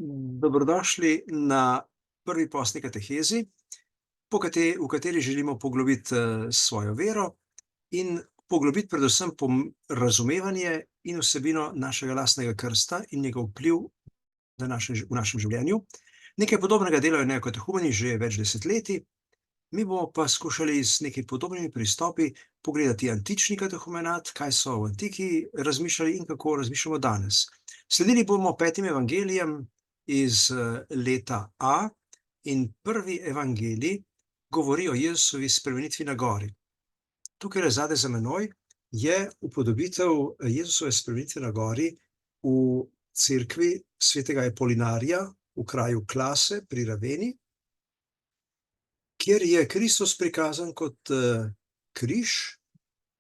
Dobrodošli na prvi postni katehezi, v kateri želimo poglobiti svojo vero in poglobiti predvsem razumevanje in vsebino našega lastnega krsta in njegov vpliv v našem življenju. Nekaj podobnega delajo neokatehumeni že več desetletij, mi bomo pa skušali z nekaj podobnimi pristopi pogledati antični katehumenat, kaj so v antiki razmišljali in kako razmišljamo danes. Sledili bomo 5 evangelijem iz leta A in prvi evangelij govori o Jezusovi spremenitvi na gori. Tukaj zadaj za menoj je upodobitev Jezusove spremenitve na gori v cerkvi svetega Apolinarija v kraju Klase pri Raveni, kjer je Kristus prikazan kot križ.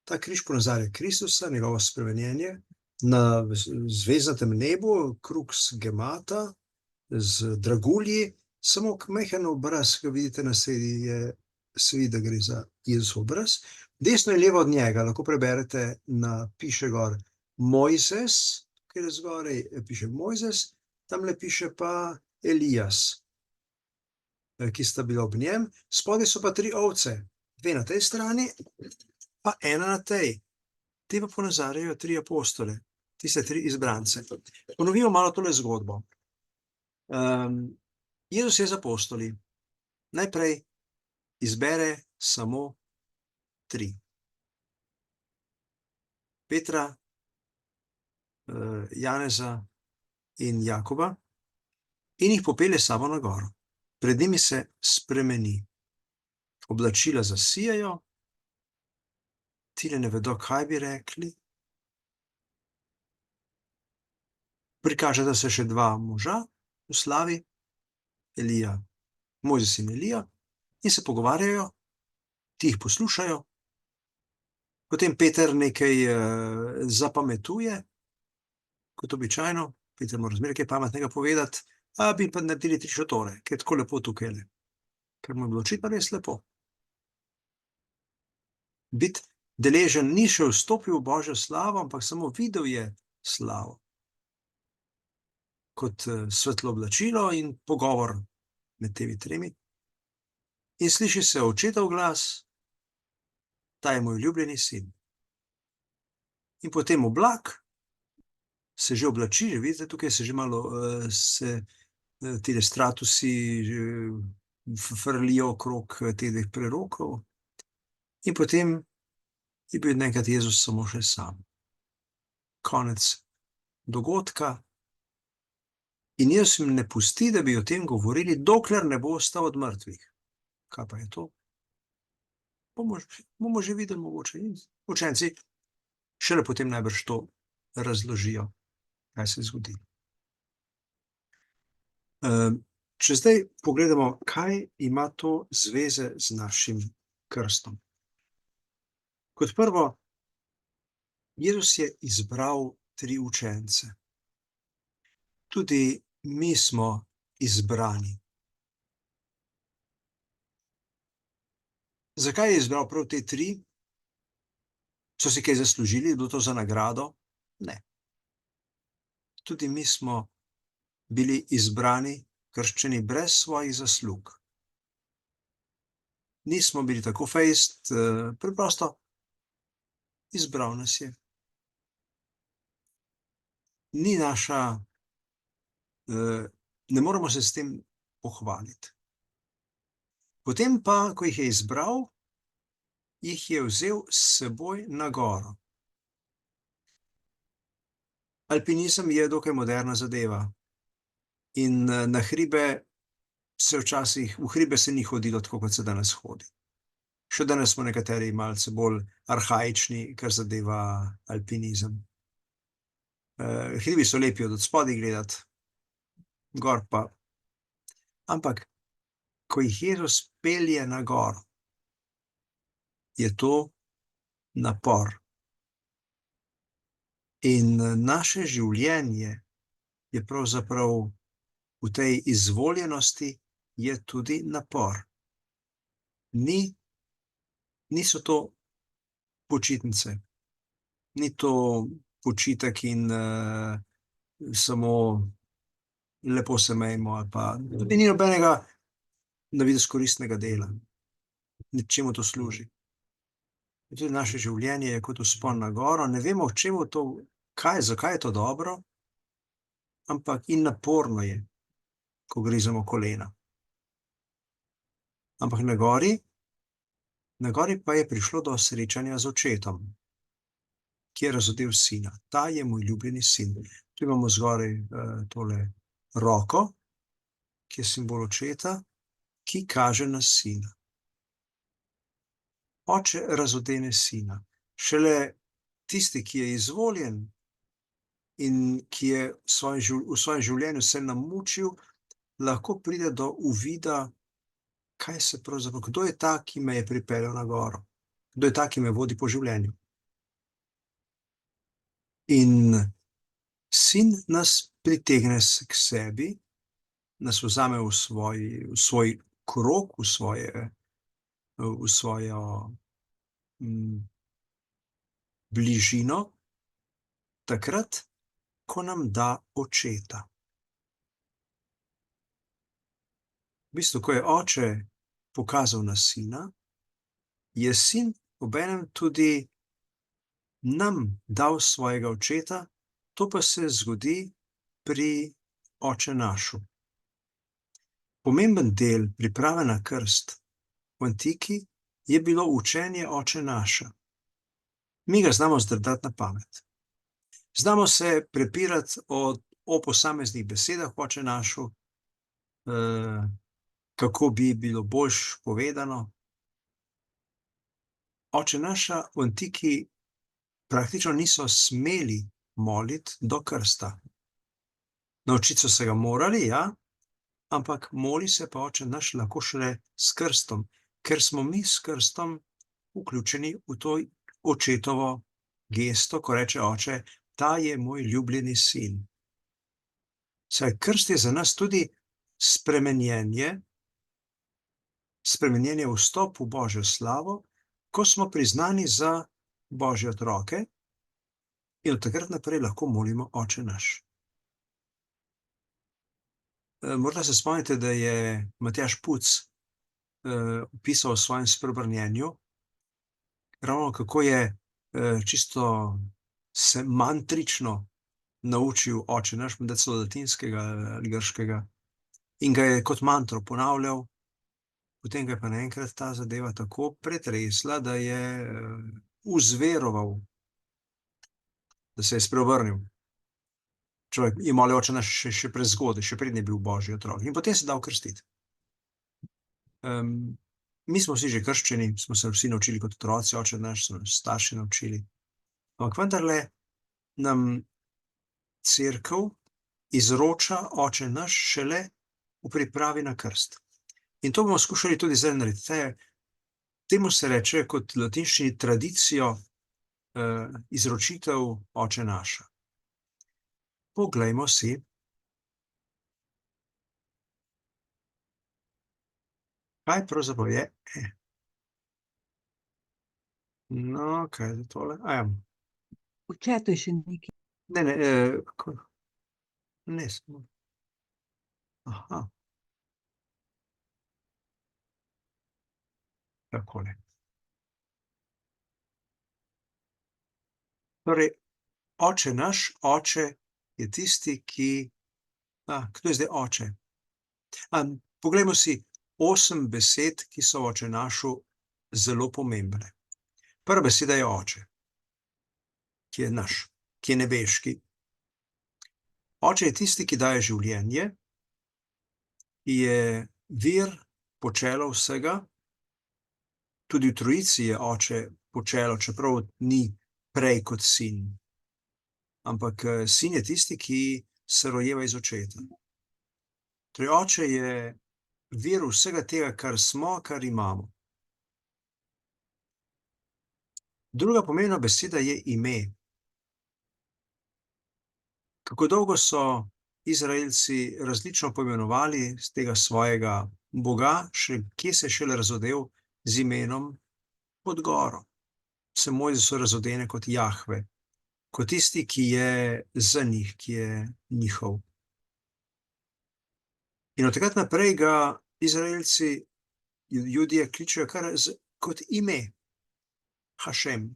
Ta križ ponazarja Kristusa, njegovo spremenjenje na zvezdnatem nebu, crux gemata, z dragulji, samo majhen obraz, ki ga vidite na sredi, se vidi, da gre za Jezusov obraz. Desno in levo od njega lahko preberete, piše gor Mojzes, kjer je zgoraj, piše Mojzes, tamle piše pa Elijas, ki sta bila ob njem. Spodaj so pa 3 ovce, 2 na tej strani, pa 1 na tej. Te pa ponazarjajo 3 apostole, tiste 3 izbrance. Ponovimo malo tole zgodbo. Jezus je z apostoli najprej izbere samo 3. Petra, Janeza in Jakoba in jih popelje s sabo na goro. Pred njimi se spremeni. Oblačila zasijajo, tile ne vedo, kaj bi rekli. Prikažeta se še 2 moža v slavi, Mojzes in Elija, in se pogovarjajo, ti jih poslušajo. Potem Peter nekaj zapametuje, kot običajno. Peter mora zmeraj kaj pametnega povedati, bi pa naredili 3 šotore, ker je tako lepo tukajle. Ker mu je bilo očitno res lepo. Biti deležen, ni še vstopil v Božjo slavo, ampak samo videl je slavo. Kot svetlo oblačilo in pogovor med temi 3. In sliši se očetov glas, ta je moj ljubljeni sin. In potem oblak se že oblači, že vidite, tukaj se že malo tile stratusi frlijo okrog teh 2 prerokov. In potem je bil naenkrat Jezus samo še sam. Konec dogodka. In Jezus jim ne pusti, da bi o tem govorili, dokler ne bo vstal od mrtvih. Kaj pa je to? Bomo že videli mogoče. Učenci šele potem najbrž to razložijo, kaj se je zgodilo. Če zdaj pogledamo, kaj ima to zveze z našim krstom. Kot prvo, Jezus je izbral 3 učence. Tudi mi smo izbrani. Zakaj je izbral prav te 3? So si kaj zaslužili? Je bilo to za nagrado? Ne. Tudi mi smo bili izbrani, krščeni brez svojih zaslug. Nismo bili tako fejst, preprosto izbral nas je. Ni naša, ne moremo se s tem pohvaliti. Potem pa, ko jih je izbral, jih je vzel s seboj na goro. Alpinizem je dokaj moderna zadeva in v hribe se ni hodilo tako, kot se danes hodi. Še danes smo nekateri malce bolj arhaični, kar zadeva alpinizem. Hribi so lepi od spodaj gledati, gor pa. Ampak, ko jih Jezus pelje na goro, je to napor. In naše življenje je pravzaprav v tej izvoljenosti je tudi napor. Niso to počitnice, ni to počitek in samo lepo se imejmo ali pa tudi ni nobenega na videz koristnega dela. Ničemu to služi. In tudi naše življenje je kot vzpon na goro, ne vemo, v čemu to, zakaj je to dobro, ampak in naporno je, ko grizemo kolena. Ampak na gori pa je prišlo do srečanja z očetom, ki je razodel sina. Ta je moj ljubljeni sin. Tu imamo zgoraj tole roko, ki je simbol očeta, ki kaže na sina. Oče razodene sina. Šele tisti, ki je izvoljen in ki je v svojem življenju se namučil, lahko pride do uvida, kaj se pravzaprav, kdo je ta, ki me je pripeljal na goro, kdo je ta, ki me vodi po življenju. In sin nas pritegne k sebi, nas vzame v svoj krog, v svojo bližino, takrat, ko nam da očeta. V bistvu, ko je oče pokazal na sina, je sin obenem tudi nam dal svojega očeta, to pa se zgodi pri Oče našu. Pomemben del priprave na krst v antiki je bilo učenje Oče naša. Mi ga znamo zdrdati na pamet. Znamo se prepirati o posameznih besedah Oče našu, kako bi bilo boljše povedano. Oče naša v antiki praktično niso smeli moliti do krsta. Naučiti so se ga morali, ja, ampak moli se pa Oče naš lahko šele s krstom, ker smo mi s krstom vključeni v to očetovo gesto, ko reče oče, ta je moj ljubljeni sin. Saj krst je za nas tudi spremenjenje vstop v Božjo slavo, ko smo priznani za Božje otroke in od takrat naprej lahko molimo Oče naš. Morda se spomnite, da je Matjaž Puc opisal v svojem spreobrnjenju, ravno kako je čisto mantrično naučil Oče naš, menda celo latinskega ali grškega, in ga je kot mantro ponavljal, potem ga je pa naenkrat ta zadeva tako pretresla, da je uzveroval, da se je spreobrnil. Človek je molil Oče naš še prezgodaj, še preden je bil Božji otrok, in potem se dal krstiti. Mi smo vsi že krščeni, smo se vsi naučili kot otroci, Oče naš so nas starši naučili, ampak vendarle nam Cerkev izroča Oče naš šele v pripravi na krst. In to bomo skušali tudi zdaj narediti. Temu se reče kot v latinščini tradicijo izročitev Oče naša. Poglejmo si, kaj pravzaprav je. No, kaj je tole? V čatu je še nekaj. Ne, kako? Ne, samo. Aha. Takole. Torej, Oče naš, oče je tisti, ki... kdo je zdaj oče? Poglejmo si 8 besed, ki so v Oče našu zelo pomembne. Prva beseda je oče, ki je naš, ki je nebeški. Oče je tisti, ki daje življenje, je vir, počelo vsega. Tudi v Trojici je oče počelo, čeprav ni prej kot sin. Ampak sin je tisti, ki se rojeva iz očeta. Torej, oče je vir vsega tega, kar smo, kar imamo. Druga pomembna beseda je ime. Kako dolgo so Izraelci različno poimenovali z tega svojega Boga, kje se je šele razodel z imenom pod goro. Se Mojzesu razodene kot Jahve, kot tisti, ki je za njih, ki je njihov. In od takrat naprej ga Izraelci, Judje kličejo kar kot ime Hašem,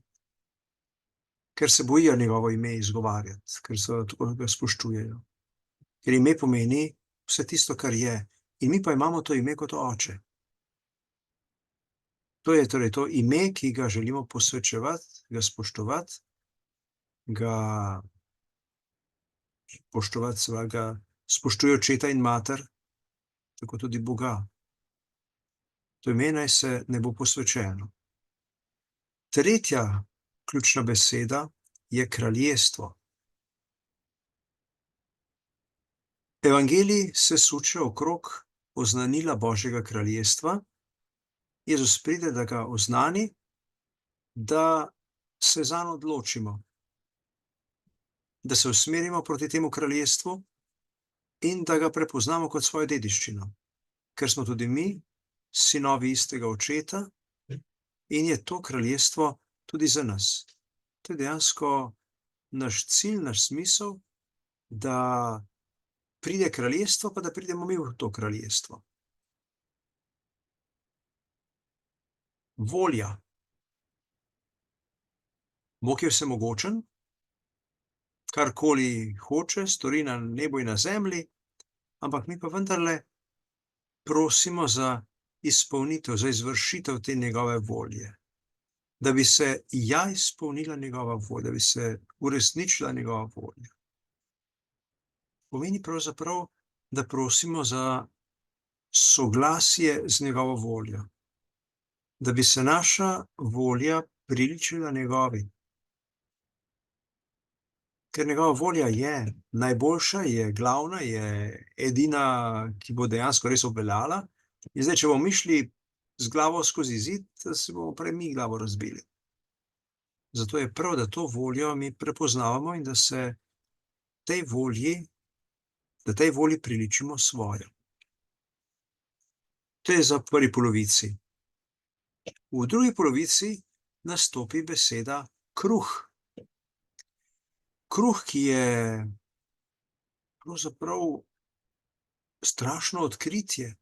ker se bojijo njegovo ime izgovarjati, ker tako ga spoštujejo. Ker ime pomeni vse tisto, kar je. In mi pa imamo to ime kot oče. To je torej to ime, ki ga želimo posvečevati, ga spoštovati, seveda ga spoštuje očeta in mater, tako tudi Boga. To ime naj se ne bo posvečeno. Tretja ključna beseda je kraljestvo. Evangelij se suče okrog oznanila Božjega kraljestva. Jezus pride, da ga oznani, da se zanj odločimo, da se usmerimo proti temu kraljestvu in da ga prepoznamo kot svojo dediščino, ker smo tudi mi sinovi istega očeta in je to kraljestvo tudi za nas. To je dejansko naš cilj, naš smisel, da pride kraljestvo, pa da pridemo mi v to kraljestvo. Volja. Bog je vsemogočen, karkoli hoče, stori na nebu in na zemlji, ampak mi pa vendarle prosimo za izpolnitev, za izvršitev te njegove volje, da bi se izpolnila njegova volja, da bi se uresničila njegova volja. Pomeni pravzaprav, da prosimo za soglasje z njegovo voljo, da bi se naša volja priličila njegovi. Ker njegova volja je najboljša, je glavna, je edina, ki bo dejansko res obveljala. In zdaj, če bomo mi šli z glavo skozi zid, se bomo prej mi glavo razbili. Zato je prav, da to voljo mi prepoznavamo in da se tej volji priličimo svojo. To je za prvi polovici. V drugi polovici nastopi beseda kruh. Kruh, ki je pravzaprav strašno odkritje.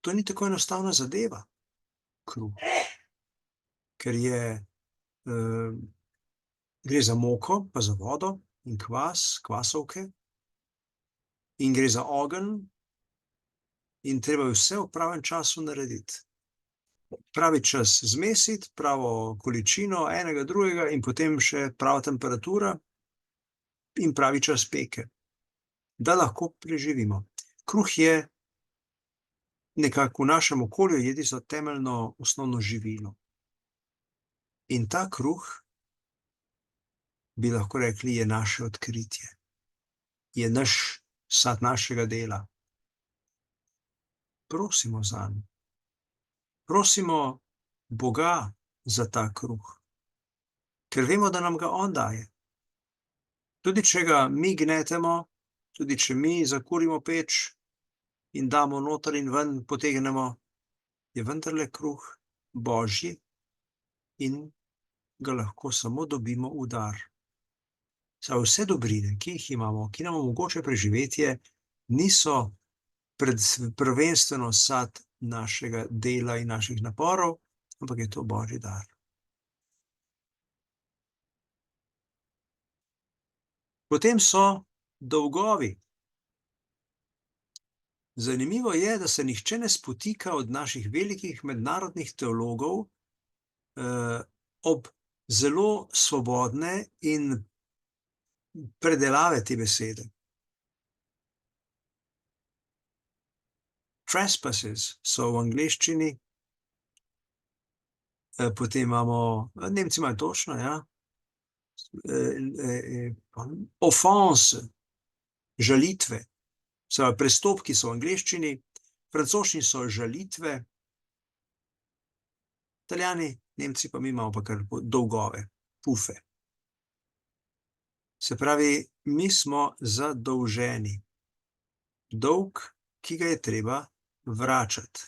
To ni tako enostavna zadeva, kruh. Ker gre za moko, pa za vodo in kvasovke, in gre za ogenj, in treba je vse v pravem času narediti. Pravi čas zmesiti, pravo količino enega, drugega in potem še prava temperatura in pravi čas peke, da lahko preživimo. Kruh je nekako v našem okolju jedi za temeljno osnovno živilo. In ta kruh, bi lahko rekli, je naše odkritje. Je sad našega dela. Prosimo zanj. Prosimo Boga za ta kruh, ker vemo, da nam ga on daje. Tudi če ga mi gnetemo, tudi če mi zakurimo peč in damo noter in ven potegnemo, je vendarle kruh Božji in ga lahko samo dobimo v dar. Saj vse dobrine, ki jih imamo, ki nam omogočajo preživetje, niso prvenstveno sad našega dela in naših naporov, ampak je to Božji dar. Potem so dolgovi. Zanimivo je, da se nihče ne spotika od naših velikih mednarodnih teologov ob zelo svobodne in predelave te besede. Trespasses so v angleščini, potem imamo, Nemci imajo točno, ja, offense, žalitve, prestopki so v angleščini, francoščini so žalitve, Italijani, Nemci pa mi imamo pa kar dolgove, pufe. Se pravi, mi smo zadolženi. Dolg, ki ga je treba vračati.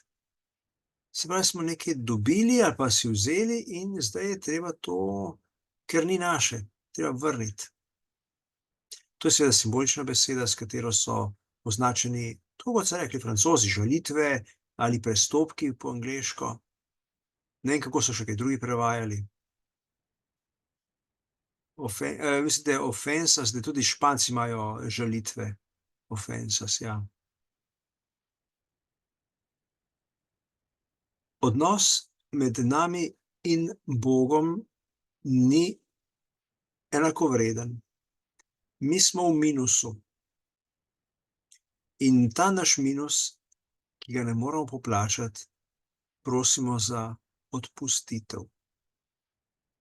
Se pravi, smo nekaj dobili ali pa si vzeli in zdaj je treba to, ker ni naše, treba vrniti. To je seveda simbolična beseda, s katero so označeni, tako kot so rekli Francozi, žalitve ali prestopki po angleško. Ne vem, kako so še kaj drugi prevajali. Mislim, da je ofensas, da tudi Španci imajo žalitve. Ofensas, ja. Odnos med nami in Bogom ni enakovreden. Mi smo v minusu. In ta naš minus, ki ga ne moremo poplačati, prosimo za odpustitev,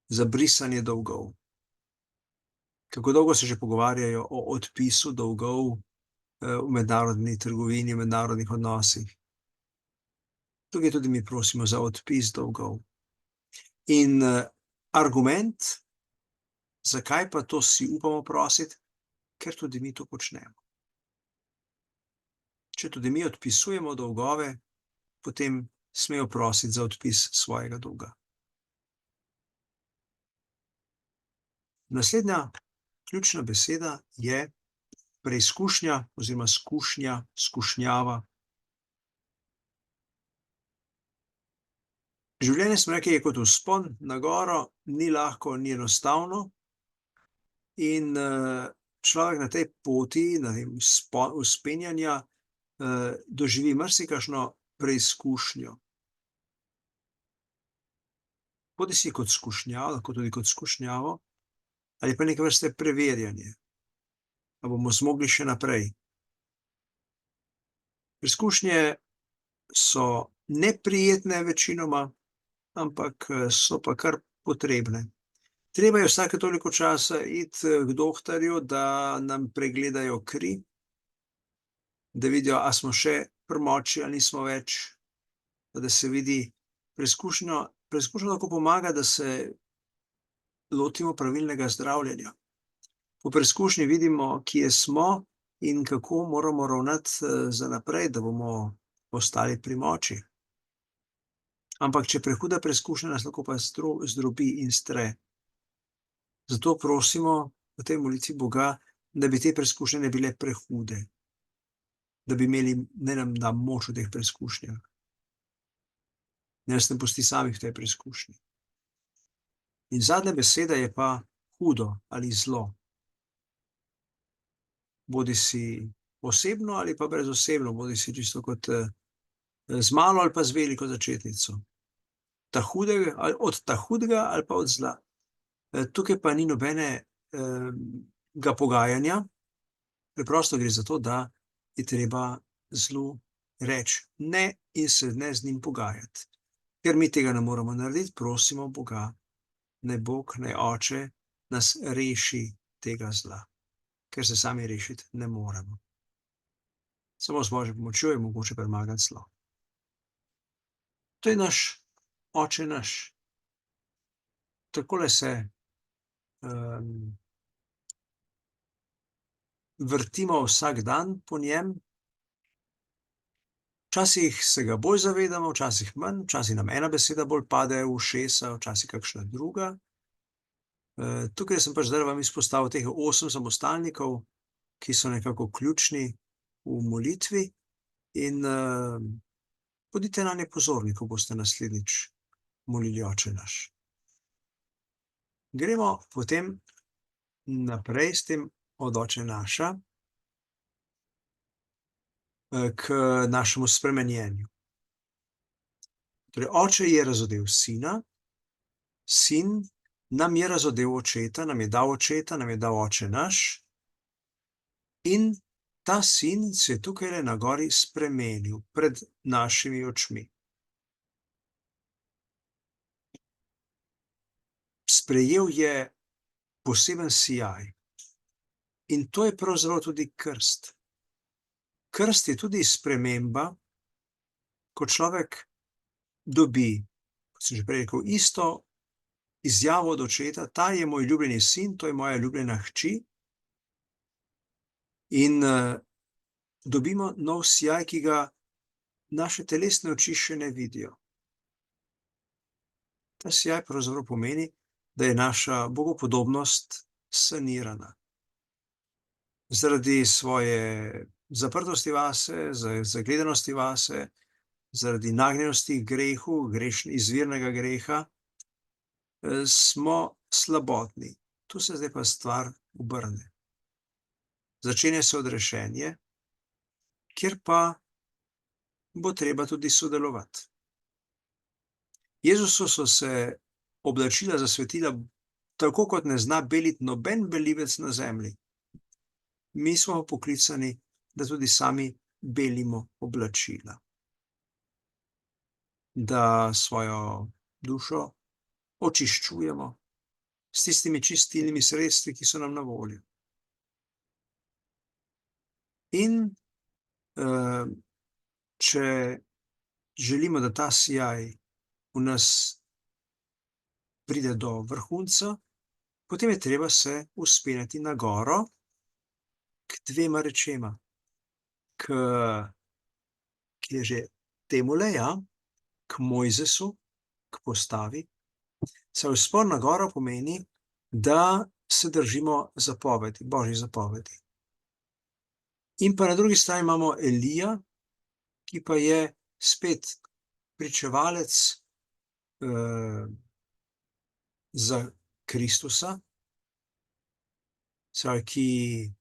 za brisanje dolgov. Kako dolgo se že pogovarjajo o odpisu dolgov v mednarodni trgovini, v mednarodnih odnosih. Tukaj tudi mi prosimo za odpis dolgov. In argument, zakaj pa to si upamo prositi, ker tudi mi to počnemo. Če tudi mi odpisujemo dolgove, potem smejo prositi za odpis svojega dolga. Naslednja ključna beseda je preizkušnja oziroma skušnja, skušnjava. Življenje, smo rekli, je kot vzpon na goro, ni lahko, ni enostavno in človek na tej poti, na tem vzpenjanja, doživi marsikakšno preizkušnjo. Bodisi kot skušnjavo, lahko tudi kot skušnjavo, ali pa neke vrste preverjanje, da bomo zmogli še naprej. Preizkušnje so neprijetne večinoma, ampak so pa kar potrebne. Treba je vsake toliko časa iti k dohtarju, da nam pregledajo kri, da vidijo, a smo še pri moči ali nismo več, da se vidi preizkušnjo. Preizkušnja lahko pomaga, da se lotimo pravilnega zdravljenja. Po preizkušnji vidimo, kje smo in kako moramo ravnati za naprej, da bomo ostali pri moči. Ampak če prehuda preizkušnja, nas lahko pa zdrobi in stre. Zato prosimo v tej molitvi Boga, da bi te preizkušnje ne bile prehude, da bi imeli, ne nam da moč v teh preizkušnjah. Ne nas ne pusti samih v tej preizkušnji. In zadnja beseda je pa hudo ali zlo. Bodisi osebno ali pa brezosebno, bodisi čisto kot z malo ali pa z veliko začetnico. Od ta hudega ali pa od zla. Tukaj pa ni nobenega pogajanja, preprosto gre za to, da je treba zlu reči ne in se ne z njim pogajati. Ker mi tega ne moremo narediti, prosimo Boga, naj Bog, naj Oče nas reši tega zla, ker se sami rešiti ne moremo. Samo z Božjo pomočjo je mogoče premagati zlo. To je naš Oče naš. Takole se vrtimo vsak dan po njem. Včasih se ga bolj zavedamo, včasih manj, včasih nam ena beseda bolj pade v ušesa, včasih kakšna druga. Tukaj sem pač zdaj vam izpostavil teh 8 samostalnikov, ki so nekako ključni v molitvi in bodite nanje pozorni, ko boste naslednjič molili Oče naš. Gremo potem naprej s tem od Oče naša k našemu spremenjenju. Torej, Oče je razodel Sina, Sin nam je razodel Očeta, nam je dal Očeta, nam je dal Oče naš in ta Sin se je tukajle na gori spremenil pred našimi očmi. Sprejel je poseben sijaj in to je pravzaprav tudi krst. Krst je tudi sprememba, ko človek dobi, kot sem že prej rekel, isto izjavo od Očeta, ta je moj ljubljeni sin, to je moja ljubljena hči, in dobimo nov sijaj, ki ga naše telesne oči še ne vidijo. Ta sijaj pravzaprav pomeni, da je naša bogopodobnost sanirana. Zaradi svoje zaprtosti vase, zagledanosti vase, zaradi nagnjenosti k grehu, izvirnega greha, smo slabotni. Tu se zdaj pa stvar obrne. Začenja se odrešenje, kjer pa bo treba tudi sodelovati. Jezusu so se oblačila zasvetila tako, kot ne zna beliti noben belivec na zemlji. Mi smo poklicani, da tudi sami belimo oblačila. Da svojo dušo očiščujemo s tistimi čistilnimi sredstvi, ki so nam na voljo. In če želimo, da ta sijaj v nas pride do vrhunca, potem je treba se vzpenjati na goro k dvema rečema. K temule, ja, k Mojzesu, k postavi. Saj vzpon na goro pomeni, da se držimo zapovedi, Božjih zapovedi. In pa na drugi strani imamo Elija, ki pa je spet pričevalec za Kristusa, ki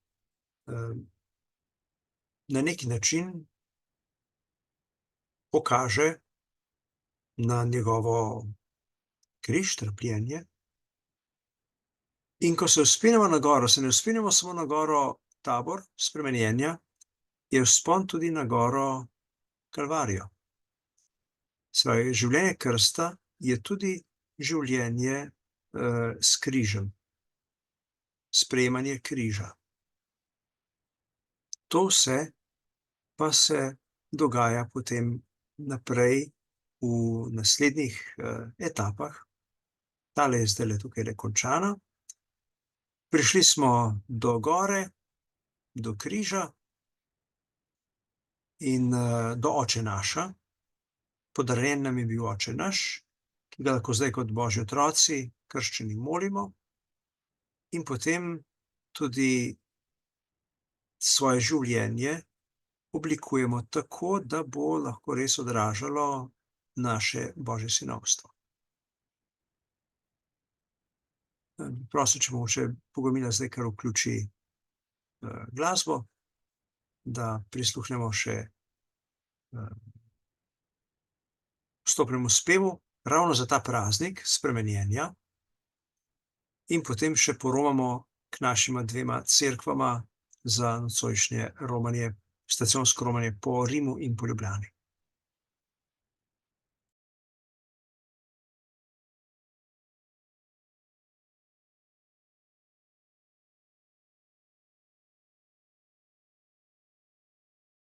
na neki način pokaže na njegovo križ, trpljenje. In ko se vzpenjamo na goro, se ne vzpenjamo samo na goro Tabor, spremenjenja, je vzpon tudi na goro Kalvarijo. Življenje krsta je tudi življenje s križem, sprejemanje križa. To vse pa se dogaja potem naprej v naslednjih etapah. Tale je zdajle tukaj končana. Prišli smo do gore, do križa in do Oče naša. Podarjen nam je bil Oče naš, ki ga lahko zdaj kot Božji otroci krščeni molimo, in potem tudi svoje življenje oblikujemo tako, da bo lahko res odražalo naše Božje sinovstvo. Prosim, če mogoče Bogomila zdaj kar vključi glasbo, da prisluhnemo še vstopnemu spevu, ravno za ta praznik spremenjenja, in potem še poromamo k našima dvema cerkvama za nocojšnje romanje, stacionsko romanje po Rimu in po Ljubljani.